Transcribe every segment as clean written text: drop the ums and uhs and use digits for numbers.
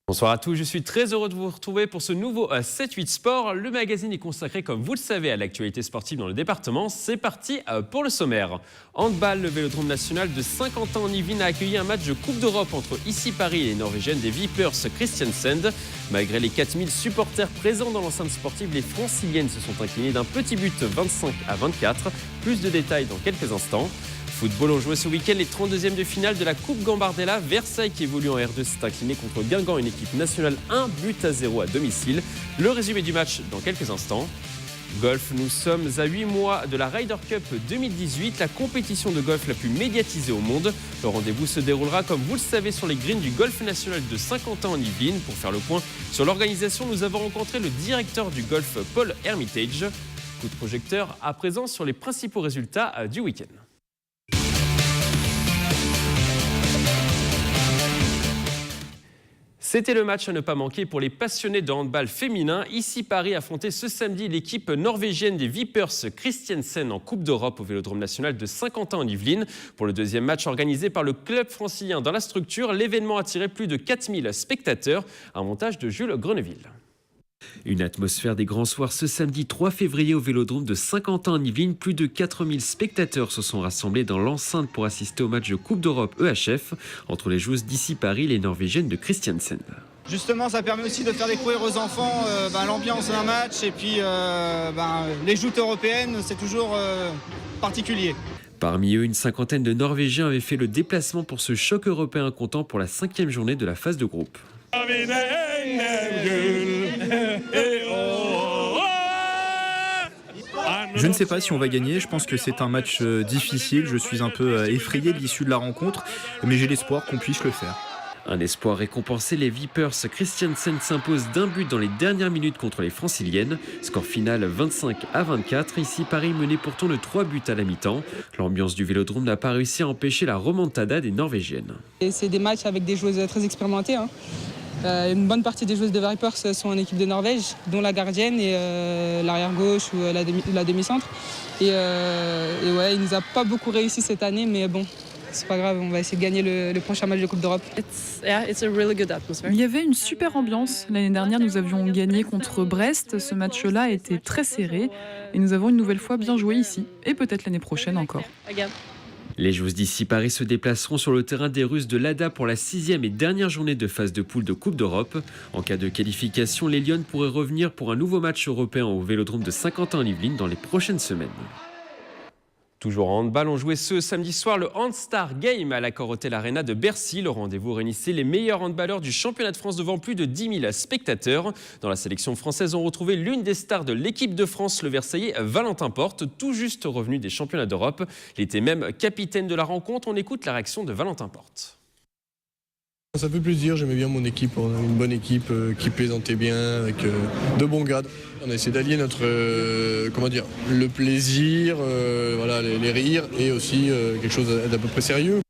Bonsoir à tous, je suis très heureux de vous retrouver pour ce nouveau 7-8 Sport. Le magazine est consacré, comme vous le savez, à l'actualité sportive dans le département. C'est parti pour le sommaire. Handball, le Vélodrome national de Saint-Quentin en Yvelines a accueilli un match de Coupe d'Europe entre ici Paris et les Norvégiennes des Vipers Kristiansand. Malgré les 4000 supporters présents dans l'enceinte sportive, les Franciliennes se sont inclinées d'un petit but 25-24. Plus de détails dans quelques instants. Football, ont joué ce week-end les 32e de finale de la Coupe Gambardella. Versailles, qui évolue en R2, s'est incliné contre Guingamp, une équipe nationale 1-0 à domicile. Le résumé du match dans quelques instants. Golf, nous sommes à 8 mois de la Ryder Cup 2018, la compétition de golf la plus médiatisée au monde. Le rendez-vous se déroulera, comme vous le savez, sur les greens du Golf National de Saint-Quentin en Yvelines. Pour faire le point sur l'organisation, nous avons rencontré le directeur du golf, Paul Hermitage. Coup de projecteur à présent sur les principaux résultats du week-end. C'était le match à ne pas manquer pour les passionnés de handball féminin. Ici, Paris affrontait ce samedi l'équipe norvégienne des Vipers Kristiansand en Coupe d'Europe au Vélodrome national de Saint-Quentin en Yvelines. Pour le deuxième match organisé par le club francilien dans la structure, l'événement a attiré plus de 4000 spectateurs. Un montage de Jules Greneville. Une atmosphère des grands soirs ce samedi 3 février au Vélodrome de Saint-Quentin en Yvelines. Plus de 4000 spectateurs se sont rassemblés dans l'enceinte pour assister au match de Coupe d'Europe EHF entre les joueuses d'ici Paris et les Norvégiennes de Kristiansand. Justement, ça permet aussi de faire découvrir aux enfants l'ambiance d'un match et puis les joutes européennes, c'est toujours particulier. Parmi eux, une cinquantaine de Norvégiens avaient fait le déplacement pour ce choc européen comptant pour la 5e journée de la phase de groupe. Je ne sais pas si on va gagner, je pense que c'est un match difficile, je suis un peu effrayé de l'issue de la rencontre, mais j'ai l'espoir qu'on puisse le faire. Un espoir récompensé, les Vipers Kristiansand s'imposent d'un but dans les dernières minutes contre les Franciliennes. Score final 25-24. Ici, Paris menait pourtant de 3 buts à la mi-temps. L'ambiance du Vélodrome n'a pas réussi à empêcher la remontada des Norvégiennes. Et c'est des matchs avec des joueuses très expérimentées. Une bonne partie des joueuses de Vipers sont en équipe de Norvège, dont la gardienne et l'arrière-gauche ou la demi-centre. Et ouais, il nous a pas beaucoup réussi cette année, mais bon. C'est pas grave, on va essayer de gagner le prochain match de Coupe d'Europe. Il y avait une super ambiance. L'année dernière, nous avions gagné contre Brest. Ce match-là était très serré et nous avons une nouvelle fois bien joué ici. Et peut-être l'année prochaine encore. Les joueuses d'ici Paris se déplaceront sur le terrain des Russes de l'ADA pour la 6e et dernière journée de phase de poule de Coupe d'Europe. En cas de qualification, les Lyonnes pourraient revenir pour un nouveau match européen au Vélodrome de Saint-Quentin en Yvelines dans les prochaines semaines. Toujours en handball, on jouait ce samedi soir le Handstar Game à l'Accor Hotel Arena de Bercy. Le rendez-vous réunissait les meilleurs handballeurs du championnat de France devant plus de 10 000 spectateurs. Dans la sélection française, on retrouvait l'une des stars de l'équipe de France, le Versaillais Valentin Porte, tout juste revenu des championnats d'Europe. Il était même capitaine de la rencontre. On écoute la réaction de Valentin Porte. Ça fait plaisir, j'aimais bien mon équipe, on a une bonne équipe qui plaisantait bien, avec de bons gars. On a essayé d'allier notre, le plaisir, les rires et aussi quelque chose d'à peu près sérieux.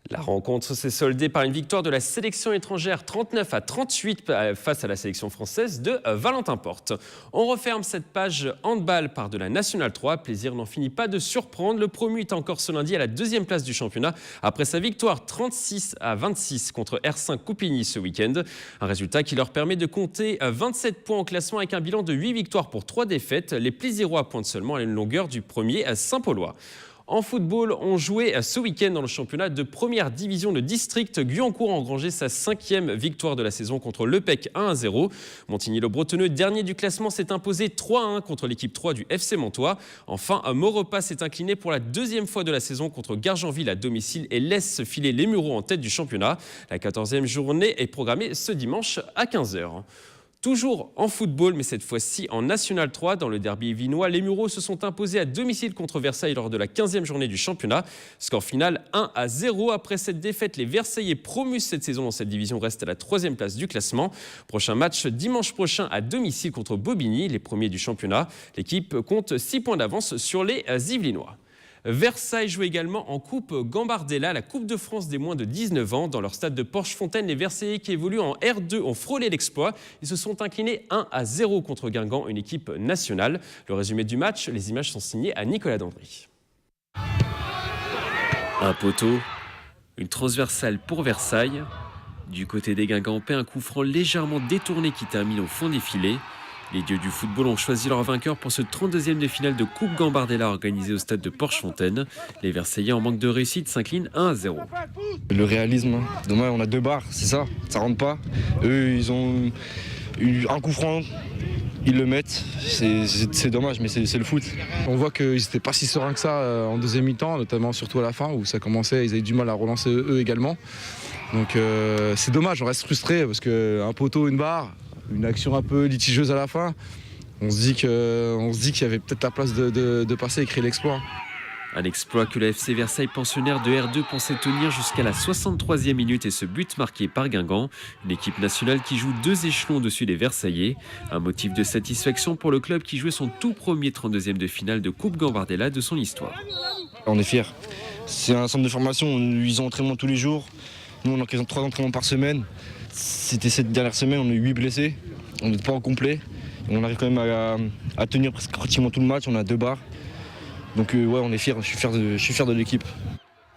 La rencontre s'est soldée par une victoire de la sélection étrangère 39-38 face à la sélection française de Valentin Porte. On referme cette page handball par de la Nationale 3. Plaisir n'en finit pas de surprendre. Le promu est encore ce lundi à la 2e place du championnat après sa victoire 36-26 contre R5 Coupigny ce week-end. Un résultat qui leur permet de compter 27 points au classement avec un bilan de 8 victoires pour 3 défaites. Les Plaisirois pointent seulement à une longueur du premier Saint-Paulois. En football, on jouait ce week-end dans le championnat de première division de district. Guyancourt a engrangé sa 5e victoire de la saison contre Lepec 1-0. Montigny-le-Bretonneux, dernier du classement, s'est imposé 3-1 contre l'équipe 3 du FC Montois. Enfin, Maurepas s'est incliné pour la 2e fois de la saison contre Gargenville à domicile et laisse filer les Mureaux en tête du championnat. La 14e journée est programmée ce dimanche à 15h. Toujours en football, mais cette fois-ci en National 3. Dans le derby yvelinois, les Mureaux se sont imposés à domicile contre Versailles lors de la 15e journée du championnat. Score final 1-0. Après cette défaite, les Versaillais promus cette saison dans cette division restent à la 3e place du classement. Prochain match dimanche prochain à domicile contre Bobigny, les premiers du championnat. L'équipe compte 6 points d'avance sur les Yvelinois. Versailles joue également en Coupe Gambardella, la Coupe de France des moins de 19 ans. Dans leur stade de Porchefontaine, les Versaillais qui évoluent en R2 ont frôlé l'exploit. Ils se sont inclinés 1-0 contre Guingamp, une équipe nationale. Le résumé du match, les images sont signées à Nicolas Dandry. Un poteau, une transversale pour Versailles, Du côté des Guingampais, un coup franc légèrement détourné qui termine au fond des filets. Les dieux du football ont choisi leur vainqueur pour ce 32e de finale de Coupe Gambardella organisé au stade de Porchefontaine. Les Versaillais, en manque de réussite, s'inclinent 1-0. Le réalisme, dommage, on a 2 barres, c'est ça rentre pas. Eux, ils ont eu un coup franc, ils le mettent, c'est dommage, mais c'est le foot. On voit qu'ils n'étaient pas si sereins que ça en deuxième mi-temps, notamment surtout à la fin où ça commençait, ils avaient du mal à relancer eux également. Donc c'est dommage, on reste frustré parce qu'un poteau, une barre, une action un peu litigieuse à la fin, on se dit qu'il y avait peut-être la place de passer et créer l'exploit. Un exploit que la FC Versailles pensionnaire de R2 pensait tenir jusqu'à la 63e minute et ce but marqué par Guingamp. Une équipe nationale qui joue 2 échelons au-dessus des Versaillais. Un motif de satisfaction pour le club qui jouait son tout premier 32e de finale de Coupe Gambardella de son histoire. On est fiers. C'est un centre de formation, ils ont entraînement tous les jours. Nous, on a 3 entraînements par semaine. C'était cette dernière semaine, on a eu 8 blessés. On n'est pas en complet. On arrive quand même à tenir pratiquement tout le match. On a 2 barres. Donc ouais, on est fiers. Je suis fier de l'équipe.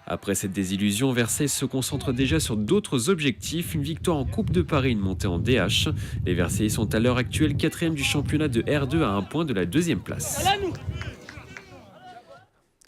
Après cette désillusion, Versailles se concentre déjà sur d'autres objectifs. Une victoire en Coupe de Paris, une montée en DH. Les Versaillais sont à l'heure actuelle 4e du championnat de R2 à 1 point de la 2e place.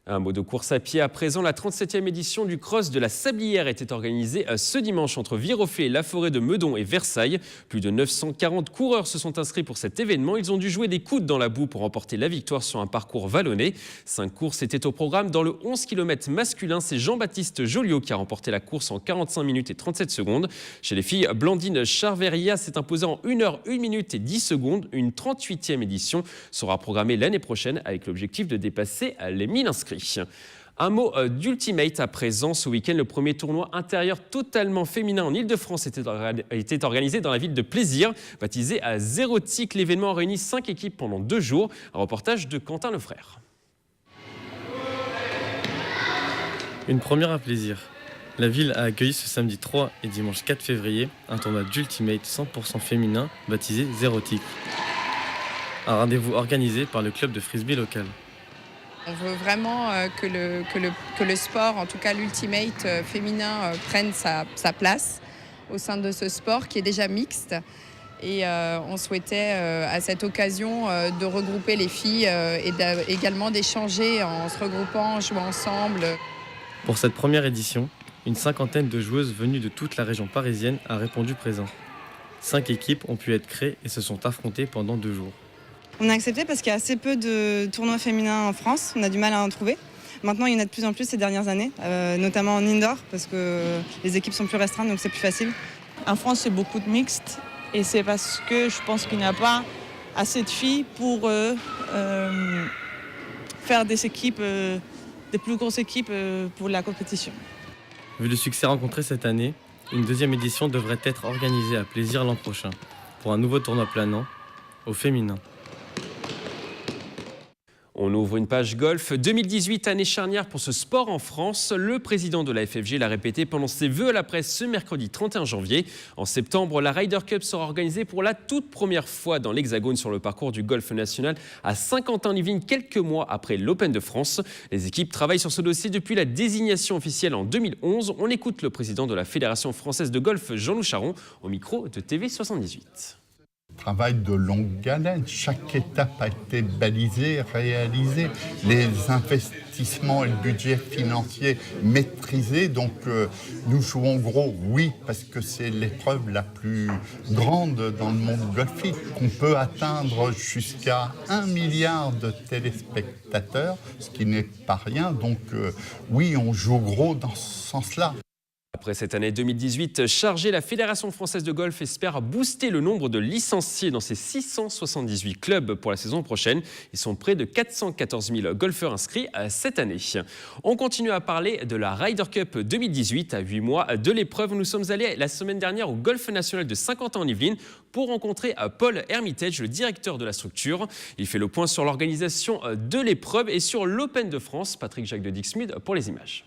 Un mot de course à pied à présent. La 37e édition du Cross de la Sablière était organisée ce dimanche entre Viroflay, la forêt de Meudon et Versailles. Plus de 940 coureurs se sont inscrits pour cet événement. Ils ont dû jouer des coudes dans la boue pour remporter la victoire sur un parcours vallonné. 5 courses étaient au programme. Dans le 11 km masculin, c'est Jean-Baptiste Joliot qui a remporté la course en 45 minutes et 37 secondes. Chez les filles, Blandine Charveria s'est imposée en 1 heure, 1 minute et 10 secondes. Une 38e édition sera programmée l'année prochaine avec l'objectif de dépasser les 1000 inscrits. Un mot d'Ultimate à présent. Ce week-end, le premier tournoi intérieur totalement féminin en Ile-de-France était organisé dans la ville de Plaisir. Baptisé à Zérotique, l'événement réunit 5 équipes pendant 2 jours. Un reportage de Quentin Lefrère. Une première à Plaisir. La ville a accueilli ce samedi 3 et dimanche 4 février un tournoi d'Ultimate 100% féminin baptisé Zérotique. Un rendez-vous organisé par le club de frisbee local. On veut vraiment que le sport, en tout cas l'ultimate féminin, prenne sa place au sein de ce sport qui est déjà mixte. Et on souhaitait à cette occasion de regrouper les filles et également d'échanger en se regroupant, en jouant ensemble. Pour cette première édition, une 50aine de joueuses venues de toute la région parisienne a répondu présent. 5 équipes ont pu être créées et se sont affrontées pendant 2 jours. On a accepté parce qu'il y a assez peu de tournois féminins en France, on a du mal à en trouver. Maintenant, il y en a de plus en plus ces dernières années, notamment en indoor, parce que les équipes sont plus restreintes, donc c'est plus facile. En France, c'est beaucoup de mixtes, et c'est parce que je pense qu'il n'y a pas assez de filles pour faire des équipes, des plus grosses équipes pour la compétition. Vu le succès rencontré cette année, une 2e édition devrait être organisée à Plaisir l'an prochain, pour un nouveau tournoi planant, au féminin. On ouvre une page golf. 2018, année charnière pour ce sport en France. Le président de la FFG l'a répété pendant ses vœux à la presse ce mercredi 31 janvier. En septembre, la Ryder Cup sera organisée pour la toute première fois dans l'Hexagone sur le parcours du golf national à Saint-Quentin-en-Yvelines, quelques mois après l'Open de France. Les équipes travaillent sur ce dossier depuis la désignation officielle en 2011. On écoute le président de la Fédération française de golf, Jean-Loup Charon, au micro de TV78. Travail de longue haleine, chaque étape a été balisée, réalisée, les investissements et le budget financier maîtrisés, donc nous jouons gros, oui, parce que c'est l'épreuve la plus grande dans le monde golfique, qu'on peut atteindre jusqu'à 1 milliard de téléspectateurs, ce qui n'est pas rien, donc oui, on joue gros dans ce sens-là. Après cette année 2018 chargée, la Fédération française de golf espère booster le nombre de licenciés dans ses 678 clubs pour la saison prochaine. Ils sont près de 414 000 golfeurs inscrits cette année. On continue à parler de la Ryder Cup 2018. À 8 mois de l'épreuve, nous sommes allés la semaine dernière au Golf National de Saint-Quentin-en-Yvelines pour rencontrer Paul Hermitage, le directeur de la structure. Il fait le point sur l'organisation de l'épreuve et sur l'Open de France. Patrick Jacques de Dixmude pour les images.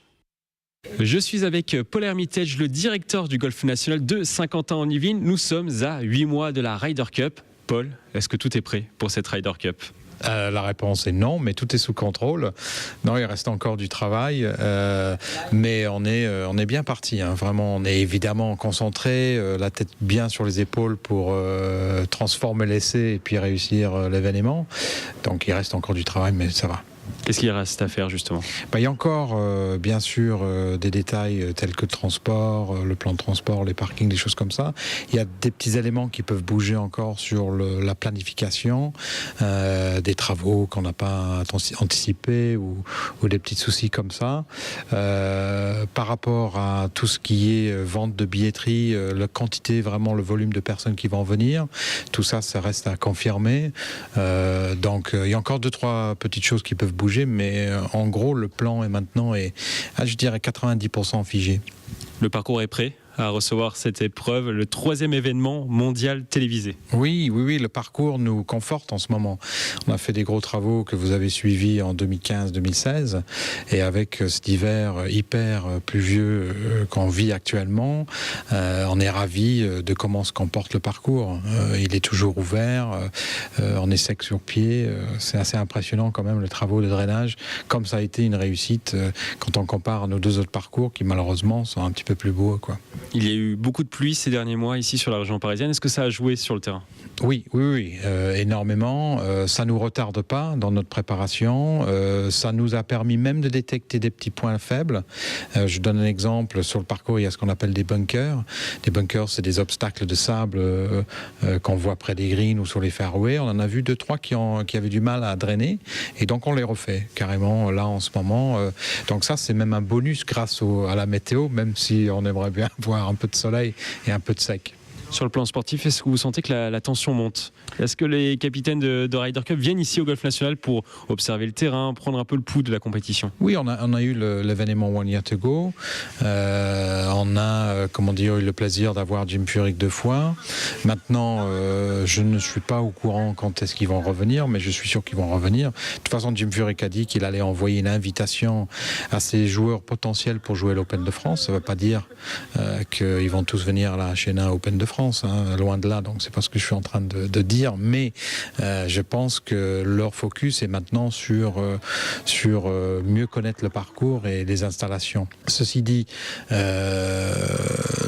Je suis avec Paul Hermitage, le directeur du Golf National de Saint-Quentin-en-Yvelines. Nous sommes à 8 mois de la Ryder Cup. Paul, est-ce que tout est prêt pour cette Ryder Cup ? La réponse est non, mais tout est sous contrôle. Non, il reste encore du travail, mais on est bien parti. Hein. Vraiment, on est évidemment concentré, la tête bien sur les épaules pour transformer l'essai et puis réussir l'événement. Donc il reste encore du travail, mais ça va. Qu'est-ce qu'il reste à faire justement ? Il y a encore bien sûr des détails tels que le transport, le plan de transport, les parkings, des choses comme ça. Il y a des petits éléments qui peuvent bouger encore sur la planification, des travaux qu'on n'a pas anticipés ou des petits soucis comme ça. Par rapport à tout ce qui est vente de billetterie, la quantité, vraiment le volume de personnes qui vont venir, tout ça, ça reste à confirmer. Donc il y a encore 2-3 petites choses qui peuvent bouger, mais en gros le plan est maintenant, je dirais 90% figé. Le parcours est prêt à recevoir cette épreuve, le 3e événement mondial télévisé. Oui, le parcours nous conforte en ce moment. On a fait des gros travaux que vous avez suivis en 2015-2016 et avec cet hiver hyper pluvieux qu'on vit actuellement, on est ravis de comment se comporte le parcours. Il est toujours ouvert, on est sec sur pied, c'est assez impressionnant quand même les travaux de drainage, comme ça a été une réussite quand on compare à nos 2 autres parcours qui malheureusement sont un petit peu plus beaux, quoi. Il y a eu beaucoup de pluie ces derniers mois ici sur la région parisienne. Est-ce que ça a joué sur le terrain ? Oui, énormément. Ça ne nous retarde pas dans notre préparation. Ça nous a permis même de détecter des petits points faibles. Je donne un exemple. Sur le parcours, il y a ce qu'on appelle des bunkers. Des bunkers, c'est des obstacles de sable qu'on voit près des greens ou sur les fairways. On en a vu 2-3 qui avaient du mal à drainer. Et donc, on les refait carrément là en ce moment. Donc ça, c'est même un bonus grâce à la météo, même si on aimerait bien voir un peu de soleil et un peu de sec. Sur le plan sportif, est-ce que vous sentez que la tension monte ? Est-ce que les capitaines de Ryder Cup viennent ici au Golf National pour observer le terrain, prendre un peu le pouls de la compétition ? Oui, on a eu l'événement One Year to Go. On a eu le plaisir d'avoir Jim Furyk 2 fois. Maintenant, je ne suis pas au courant quand est-ce qu'ils vont revenir, mais je suis sûr qu'ils vont revenir. De toute façon, Jim Furyk a dit qu'il allait envoyer une invitation à ses joueurs potentiels pour jouer l'Open de France. Ça ne veut pas dire qu'ils vont tous venir à la Chena Open de France. Loin de là, donc c'est pas ce que je suis en train de dire, mais je pense que leur focus est maintenant sur mieux connaître le parcours et les installations. Ceci dit,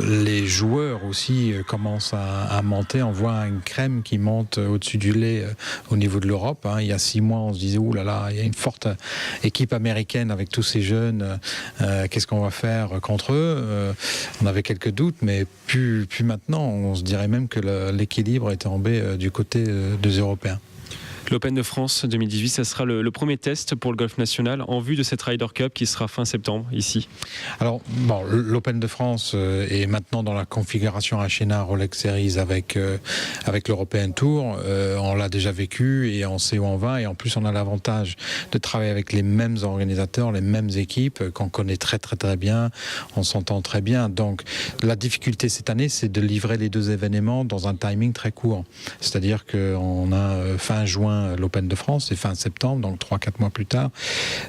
les joueurs aussi commencent à monter. On voit une crème qui monte au-dessus du lait au niveau de l'Europe. Il y a 6 mois, on se disait, oulala, il y a une forte équipe américaine avec tous ces jeunes, qu'est-ce qu'on va faire contre eux ? On avait quelques doutes, mais plus maintenant, on se dirait même que l'équilibre est tombé du côté des Européens. L'Open de France 2018, ça sera le premier test pour le Golf National en vue de cette Ryder Cup qui sera fin septembre ici. Alors, l'Open de France est maintenant dans la configuration Achena Rolex Series avec l'European Tour. On l'a déjà vécu et on sait où on va. Et en plus, on a l'avantage de travailler avec les mêmes organisateurs, les mêmes équipes qu'on connaît très très très bien. On s'entend très bien. Donc, la difficulté cette année, c'est de livrer les 2 événements dans un timing très court. C'est-à-dire qu'on a fin juin l'Open de France, c'est fin septembre, donc 3-4 mois plus tard,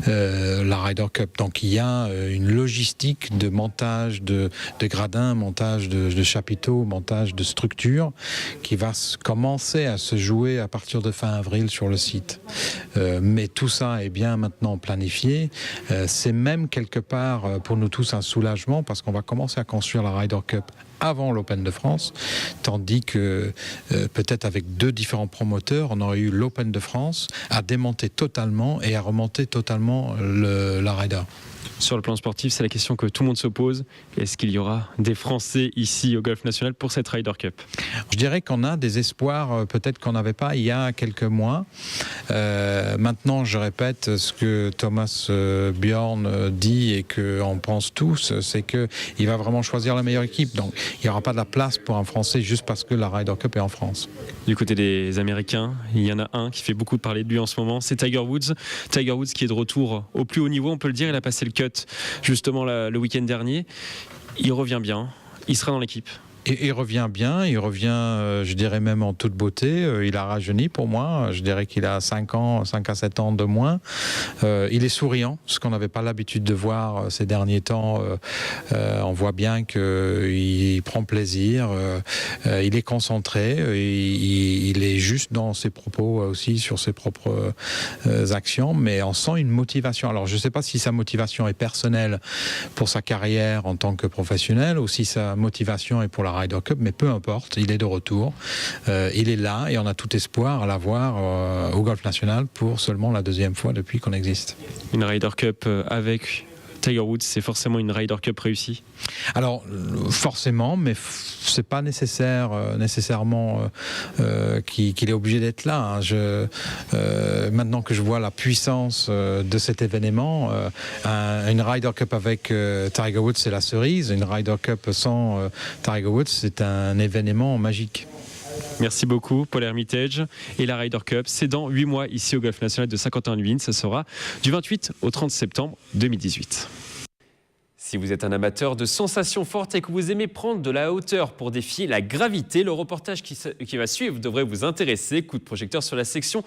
la Ryder Cup. Donc il y a une logistique de montage de gradins, montage de chapiteaux, montage de structures qui va commencer à se jouer à partir de fin avril sur le site. Mais tout ça est bien maintenant planifié. C'est même quelque part pour nous tous un soulagement parce qu'on va commencer à construire la Ryder Cup avant l'Open de France, tandis que peut-être avec 2 différents promoteurs, on aurait eu l'Open de France à démonter totalement et à remonter totalement la Ryder. Sur le plan sportif, c'est la question que tout le monde se pose. Est-ce qu'il y aura des Français ici au Golf National pour cette Ryder Cup ? Je dirais qu'on a des espoirs peut-être qu'on n'avait pas il y a quelques mois. Maintenant, je répète ce que Thomas Bjorn dit et qu'on pense tous, c'est qu'il va vraiment choisir la meilleure équipe. Donc, il n'y aura pas de la place pour un Français juste parce que la Ryder Cup est en France. Du côté des Américains, il y en a un qui fait beaucoup parler de lui en ce moment, c'est Tiger Woods. Tiger Woods qui est de retour au plus haut niveau, on peut le dire, il a passé le cut justement le week-end dernier. Il revient bien, il sera dans l'équipe. Il revient bien, il revient, je dirais même en toute beauté. Il a rajeuni pour moi, je dirais qu'il a 5 à 7 ans de moins. Il est souriant, ce qu'on n'avait pas l'habitude de voir ces derniers temps. On voit bien qu'il prend plaisir, il est concentré, il est juste dans ses propos aussi, sur ses propres actions, mais on sent une motivation. Alors je ne sais pas si sa motivation est personnelle pour sa carrière en tant que professionnel ou si sa motivation est pour la Ryder Cup, mais peu importe, il est de retour, il est là et on a tout espoir à l'avoir au Golf National pour seulement la 2e fois depuis qu'on existe. Une Ryder Cup avec Tiger Woods, c'est forcément une Ryder Cup réussie? Alors forcément, mais c'est pas nécessairement qu'il est obligé d'être là. Maintenant que je vois la puissance de cet événement, une Ryder Cup avec Tiger Woods, c'est la cerise. Une Ryder Cup sans Tiger Woods, c'est un événement magique. Merci beaucoup, Paul Hermitage. Et la Ryder Cup, c'est dans 8 mois ici au Golf National de Saint-Quentin-en-Yvelines. Ce sera du 28 au 30 septembre 2018. Si vous êtes un amateur de sensations fortes et que vous aimez prendre de la hauteur pour défier la gravité, le reportage qui va suivre devrait vous intéresser. Coup de projecteur sur la section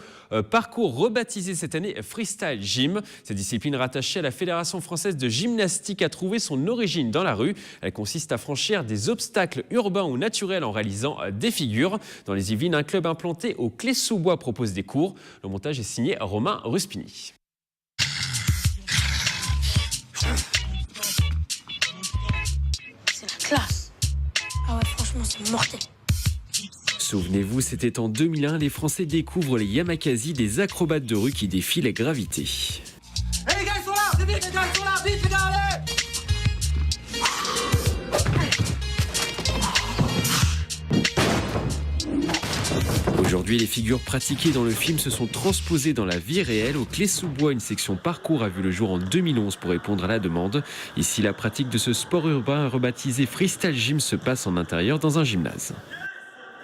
parcours rebaptisée cette année Freestyle Gym. Cette discipline rattachée à la Fédération française de gymnastique a trouvé son origine dans la rue. Elle consiste à franchir des obstacles urbains ou naturels en réalisant des figures. Dans les Yvelines, un club implanté au Clé-sous-Bois propose des cours. Le montage est signé Romain Ruspini. Classe. Ah ouais, franchement, c'est mortel. Souvenez-vous, c'était en 2001, les Français découvrent les Yamakasi, des acrobates de rue qui défient la gravité. Hey, les gars, ils sont là! C'est vite, les gars, ils sont là! Vite, les gars, allez! Aujourd'hui, les figures pratiquées dans le film se sont transposées dans la vie réelle. Au Clé-sous-Bois, une section parcours a vu le jour en 2011 pour répondre à la demande. Ici, la pratique de ce sport urbain rebaptisé Freestyle Gym se passe en intérieur dans un gymnase.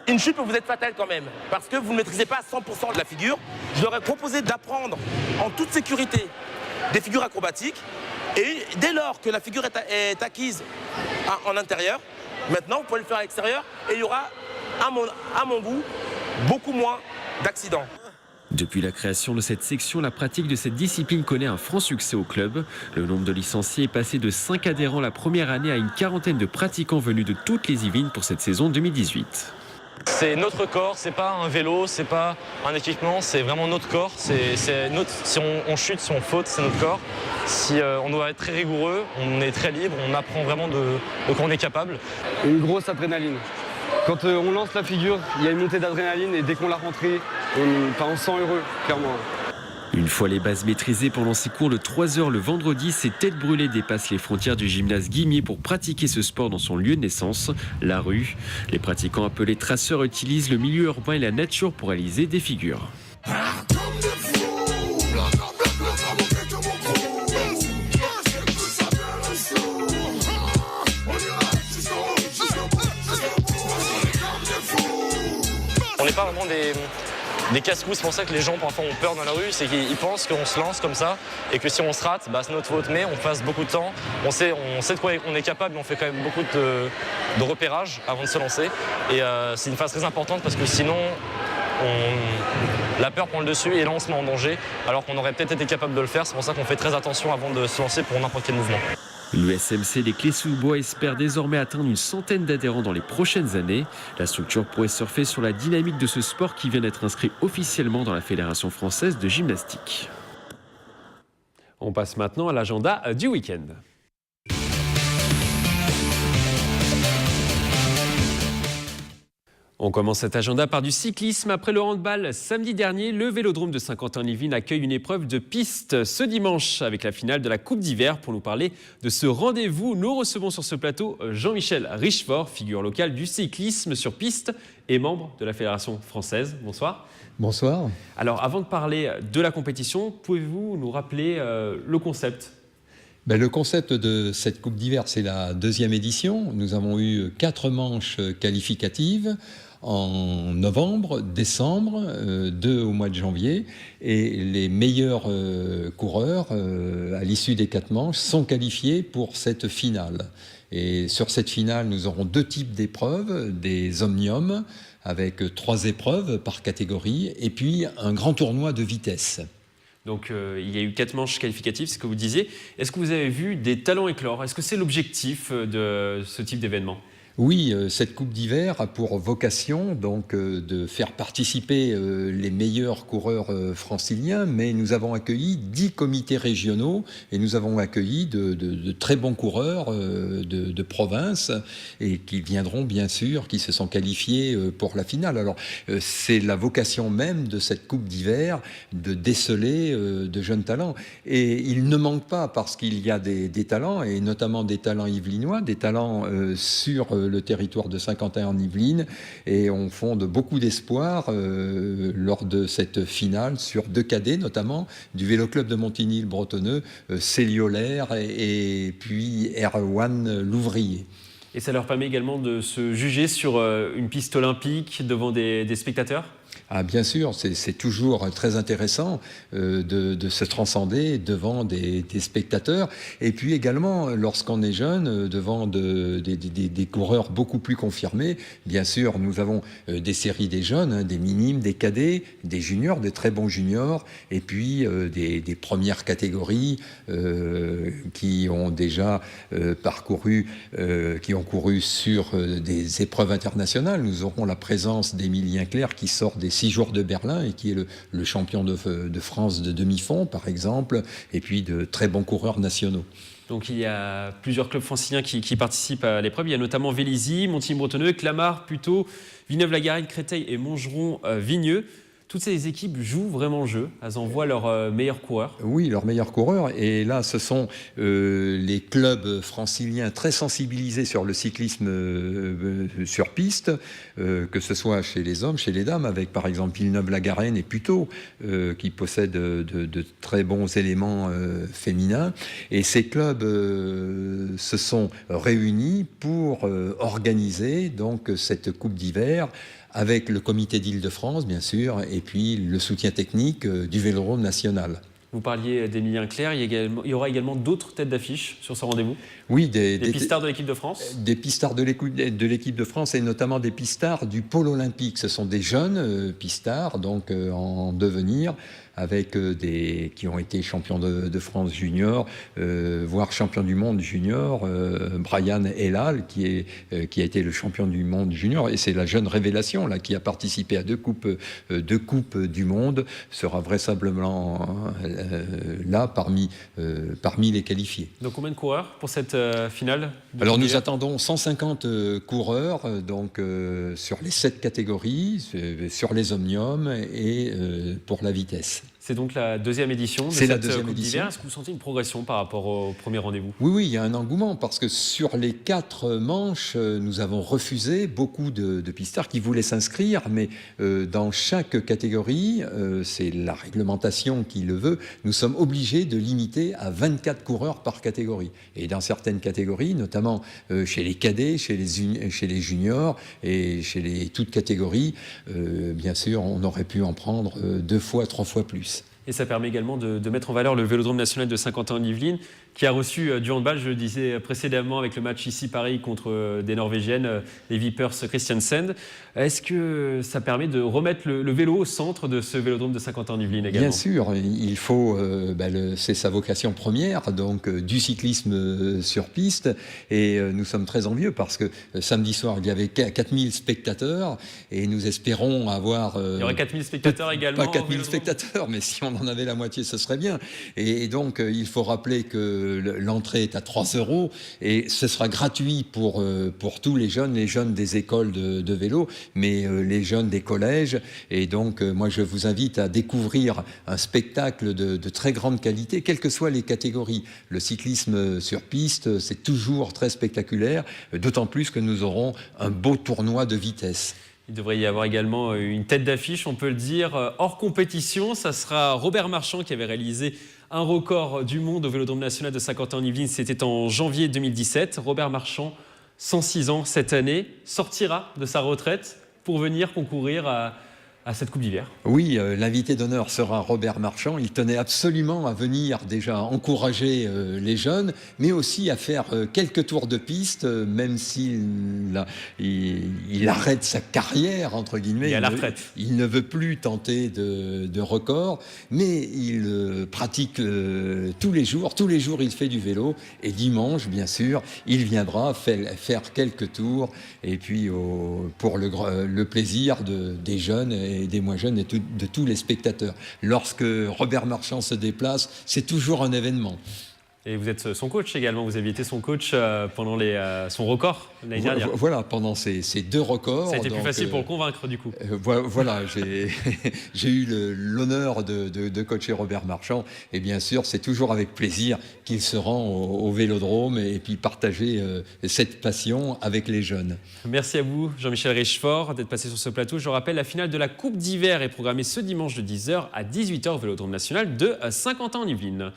Une chute peut vous être fatale quand même, parce que vous ne maîtrisez pas 100% de la figure. Je leur ai proposé d'apprendre en toute sécurité des figures acrobatiques. Et dès lors que la figure est acquise en intérieur, maintenant vous pouvez le faire à l'extérieur et il y aura, à mon goût, beaucoup moins d'accidents. Depuis la création de cette section, la pratique de cette discipline connaît un franc succès au club. Le nombre de licenciés est passé de 5 adhérents la première année à une quarantaine de pratiquants venus de toutes les Yvelines pour cette saison 2018. C'est notre corps, c'est pas un vélo, c'est pas un équipement, c'est vraiment notre corps. Si on chute, si on faute, c'est notre corps. Si on doit être très rigoureux, on est très libre, on apprend vraiment de quoi on est capable. Une grosse adrénaline. Quand on lance la figure, il y a une montée d'adrénaline et dès qu'on l'a rentrée, on se sent heureux, clairement. Une fois les bases maîtrisées pendant ces cours de 3 heures le vendredi, ces têtes brûlées dépassent les frontières du gymnase Guimier pour pratiquer ce sport dans son lieu de naissance, la rue. Les pratiquants appelés traceurs utilisent le milieu urbain et la nature pour réaliser des figures. On n'est pas vraiment des casse-coups, c'est pour ça que les gens parfois ont peur dans la rue, c'est qu'ils pensent qu'on se lance comme ça et que si on se rate, c'est notre faute, mais on passe beaucoup de temps, on sait de quoi on est capable, mais on fait quand même beaucoup de repérage avant de se lancer et c'est une phase très importante parce que sinon la peur prend le dessus et là on se met en danger alors qu'on aurait peut-être été capable de le faire, c'est pour ça qu'on fait très attention avant de se lancer pour n'importe quel mouvement. L'USMC des Clés-sous-Bois espère désormais atteindre une centaine d'adhérents dans les prochaines années. La structure pourrait surfer sur la dynamique de ce sport qui vient d'être inscrit officiellement dans la Fédération française de gymnastique. On passe maintenant à l'agenda du week-end. On commence cet agenda par du cyclisme. Après le handball samedi dernier, le Vélodrome de Saint-Quentin-en-Yvelines accueille une épreuve de piste ce dimanche avec la finale de la Coupe d'hiver. Pour nous parler de ce rendez-vous, nous recevons sur ce plateau Jean-Michel Richefort, figure locale du cyclisme sur piste et membre de la Fédération française. Bonsoir. Bonsoir. Alors avant de parler de la compétition, pouvez-vous nous rappeler le concept ? Le concept de cette Coupe d'hiver, c'est la 2e édition. Nous avons eu 4 manches qualificatives en novembre, décembre, 2 au mois de janvier. Et les meilleurs coureurs, à l'issue des 4 manches, sont qualifiés pour cette finale. Et sur cette finale, nous aurons 2 types d'épreuves, des omniums, avec 3 épreuves par catégorie, et puis un grand tournoi de vitesse. Donc il y a eu 4 manches qualificatives, c'est ce que vous disiez. Est-ce que vous avez vu des talents éclore? Est-ce que c'est l'objectif de ce type d'événement? Oui, cette Coupe d'hiver a pour vocation donc de faire participer les meilleurs coureurs franciliens, mais nous avons accueilli 10 comités régionaux et nous avons accueilli de très bons coureurs de province et qui viendront bien sûr, qui se sont qualifiés pour la finale. Alors c'est la vocation même de cette Coupe d'hiver de déceler de jeunes talents. Et il ne manque pas parce qu'il y a des talents, et notamment des talents yvelinois, des talents sur le territoire de Saint-Quentin en Yvelines, et on fonde beaucoup d'espoir lors de cette finale sur 2 cadets, notamment du Vélo Club de Montigny-le-Bretonneux, Céliolaire et puis Erwan Louvrier. Et ça leur permet également de se juger sur une piste olympique devant des spectateurs? Ah, bien sûr, c'est toujours très intéressant de se transcender devant des spectateurs. Et puis également, lorsqu'on est jeune, devant des coureurs beaucoup plus confirmés. Bien sûr, nous avons des séries des jeunes, des minimes, des cadets, des juniors, des très bons juniors, et puis des premières catégories qui ont déjà parcouru, qui ont couru sur des épreuves internationales. Nous aurons la présence d'Émilien Clerc qui sort des 6 jours de Berlin et qui est le champion de France de demi-fond, par exemple, et puis de très bons coureurs nationaux. Donc il y a plusieurs clubs franciliens qui participent à l'épreuve. Il y a notamment Vélizy, Montigny-Bretonneux, Clamart, Puteaux, Villeneuve-la-Garenne, Créteil et Montgeron-Vigneux. Toutes ces équipes jouent vraiment le jeu. Elles envoient leurs meilleurs coureurs. Oui, leurs meilleurs coureurs. Et là, ce sont les clubs franciliens très sensibilisés sur le cyclisme sur piste, que ce soit chez les hommes, chez les dames, avec par exemple Villeneuve-la-Garenne et Puteaux, qui possèdent de très bons éléments féminins. Et ces clubs se sont réunis pour organiser donc cette Coupe d'hiver, avec le comité d'Île-de-France, bien sûr, et puis le soutien technique du Vélodrome national. Vous parliez d'Émilien Clerc, il y aura également d'autres têtes d'affiche sur ce rendez-vous? Oui, des pistards de l'équipe de France? Des pistards de l'équipe de France, et notamment des pistards du pôle olympique. Ce sont des jeunes pistards, donc en devenir, avec qui ont été champions de France junior, voire champion du monde junior, Brian Elal, qui a été le champion du monde junior, et c'est la jeune révélation là, qui a participé à 2 coupes du monde, sera vraisemblablement là parmi les qualifiés. Donc combien de coureurs pour cette finale? Alors nous attendons 150 coureurs donc, sur les 7 catégories, sur les omniums et pour la vitesse. C'est donc la 2e édition de cette Coupe d'hiver. Est-ce que vous sentez une progression par rapport au premier rendez-vous? Oui, il y a un engouement parce que sur les 4 manches, nous avons refusé beaucoup de pistards qui voulaient s'inscrire, mais dans chaque catégorie, c'est la réglementation qui le veut, nous sommes obligés de limiter à 24 coureurs par catégorie. Et dans certaines catégories, notamment chez les cadets, chez les juniors et chez toutes catégories, bien sûr, on aurait pu en prendre 2 fois, 3 fois plus. Et ça permet également de mettre en valeur le Vélodrome national de Saint-Quentin-en-Yvelines, qui a reçu du handball, je le disais précédemment, avec le match ici Paris contre des Norvégiennes, les Vipers Kristiansand. Est-ce que ça permet de remettre le vélo au centre de ce Vélodrome de Saint-Quentin-en-Yvelines également? Bien sûr, il faut, c'est sa vocation première, donc du cyclisme sur piste. Et nous sommes très envieux parce que samedi soir, il y avait 4000 spectateurs et nous espérons avoir... il y aurait 4000 spectateurs également? Pas 4000 spectateurs, mais si on en avait la moitié, ce serait bien. Et donc, il faut rappeler que l'entrée est à 3 € et ce sera gratuit pour tous les jeunes des écoles de vélo, mais les jeunes des collèges. Et donc, moi, je vous invite à découvrir un spectacle de très grande qualité, quelles que soient les catégories. Le cyclisme sur piste, c'est toujours très spectaculaire, d'autant plus que nous aurons un beau tournoi de vitesse. Il devrait y avoir également une tête d'affiche, on peut le dire, hors compétition. Ça sera Robert Marchand qui avait réalisé un record du monde au Vélodrome national de Saint-Quentin-en-Yvelines. C'était en janvier 2017. Robert Marchand, 106 ans cette année, sortira de sa retraite pour venir concourir à à cette Coupe d'hiver. Oui, l'invité d'honneur sera Robert Marchand. Il tenait absolument à venir déjà encourager les jeunes, mais aussi à faire quelques tours de piste, même s'il arrête sa carrière, entre guillemets. Il est à la retraite. Il ne veut plus tenter de record, mais il pratique tous les jours. Tous les jours, il fait du vélo. Et dimanche, bien sûr, il viendra faire quelques tours. Et puis, pour le plaisir des jeunes et des moins jeunes et de tous les spectateurs. Lorsque Robert Marchand se déplace, c'est toujours un événement. Et vous êtes son coach également, vous aviez été son coach pendant son record l'année dernière. Voilà, pendant ces 2 records. Ça a été plus facile pour le convaincre du coup. Voilà, j'ai eu l'honneur de coacher Robert Marchand. Et bien sûr, c'est toujours avec plaisir qu'il se rend au Vélodrome et puis partager cette passion avec les jeunes. Merci à vous, Jean-Michel Richefort, d'être passé sur ce plateau. Je rappelle, la finale de la Coupe d'hiver est programmée ce dimanche de 10h à 18h au Vélodrome national de Saint-Quentin-en-Yvelines.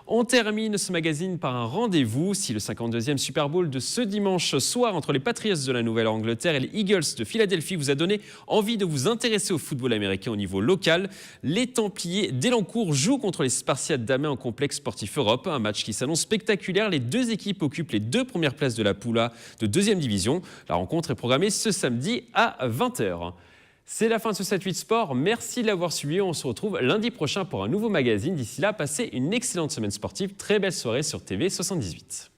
On termine ce magazine par un rendez-vous. Si le 52e Super Bowl de ce dimanche soir entre les Patriots de la Nouvelle-Angleterre et les Eagles de Philadelphie vous a donné envie de vous intéresser au football américain au niveau local, les Templiers d'Elancourt jouent contre les Spartiates d'Amiens en complexe sportif Europe. Un match qui s'annonce spectaculaire. Les 2 équipes occupent les 2 premières places de la poule A de 2e division. La rencontre est programmée ce samedi à 20h. C'est la fin de ce 7-8 Sport. Merci de l'avoir suivi. On se retrouve lundi prochain pour un nouveau magazine. D'ici là, passez une excellente semaine sportive. Très belle soirée sur TV 78.